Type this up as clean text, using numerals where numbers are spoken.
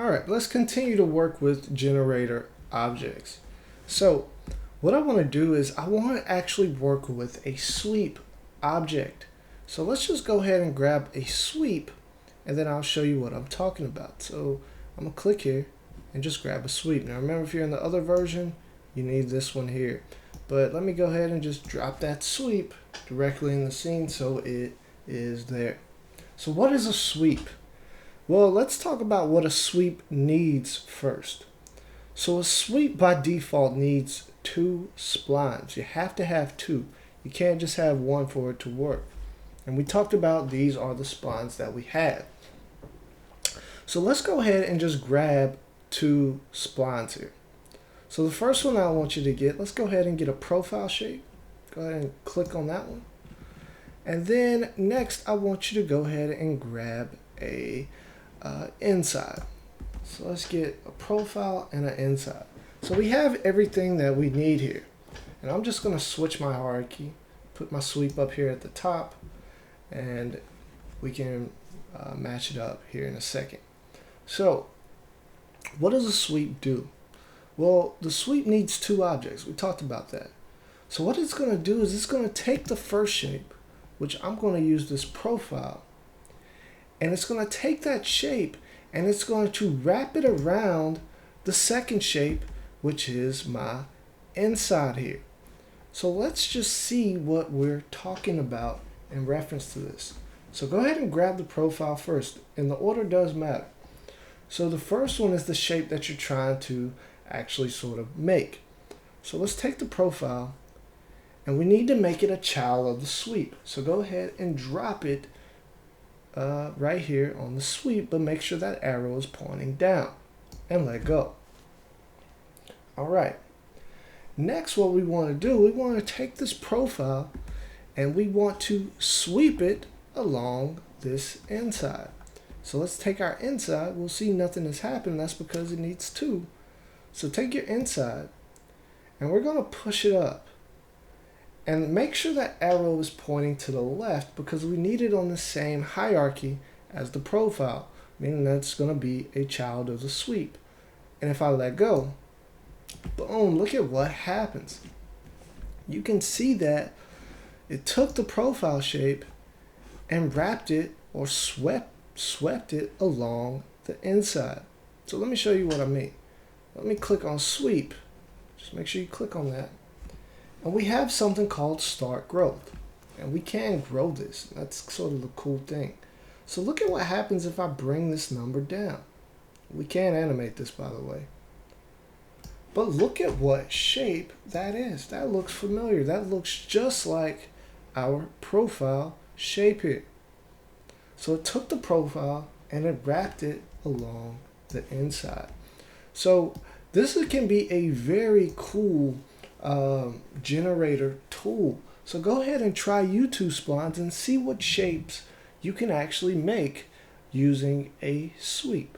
Alright, let's continue to work with generator objects. So what I want to do is I want to actually work with a sweep object. So let's just go ahead and grab a sweep and then I'll show you what I'm talking about. So I'm going to click here and just grab a sweep. Now remember, if you're in the other version, you need this one here. But let me go ahead and just drop that sweep directly in the scene so it is there. So what is a sweep? Well, let's talk about what a sweep needs first. So a sweep by default needs two splines. You have to have two. You can't just have one for it to work. And we talked about these are the splines that we have. So let's go ahead and just grab two splines here. So the first one I want you to get, let's go ahead and get a profile shape. Go ahead and click on that one. And then next I want you to go ahead and grab a inside. So let's get a profile and an inside. So we have everything that we need here. And I'm just going to switch my hierarchy, put my sweep up here at the top, and we can match it up here in a second. So what does a sweep do? Well, the sweep needs two objects. We talked about that. So what it's going to do is it's going to take the first shape, which I'm going to use this profile, and it's going to take that shape and it's going to wrap it around the second shape, which is my inside here. So let's just see what we're talking about in reference to this. So go ahead and grab the profile first, and the order does matter. So the first one is the shape that you're trying to actually sort of make. So let's take the profile, and we need to make it a child of the sweep. So go ahead and drop it right here on the sweep, but make sure that arrow is pointing down and let go. All right. Next, what we want to do, we want to take this profile and we want to sweep it along this inside. So let's take our inside. We'll see nothing has happened. That's because it needs two. So take your inside and we're going to push it up. And make sure that arrow is pointing to the left because we need it on the same hierarchy as the profile, meaning that's going to be a child of the sweep. And if I let go, boom, look at what happens. You can see that it took the profile shape and wrapped it or swept it along the inside. So let me show you what I mean. Let me click on sweep. Just make sure you click on that. And we have something called start growth. And we can grow this. That's sort of the cool thing. So look at what happens if I bring this number down. We can animate this, by the way. But look at what shape that is. That looks familiar. That looks just like our profile shape here. So it took the profile and it wrapped it along the inside. So this can be a very cool generator tool. So go ahead and try U2 splines and see what shapes you can actually make using a sweep.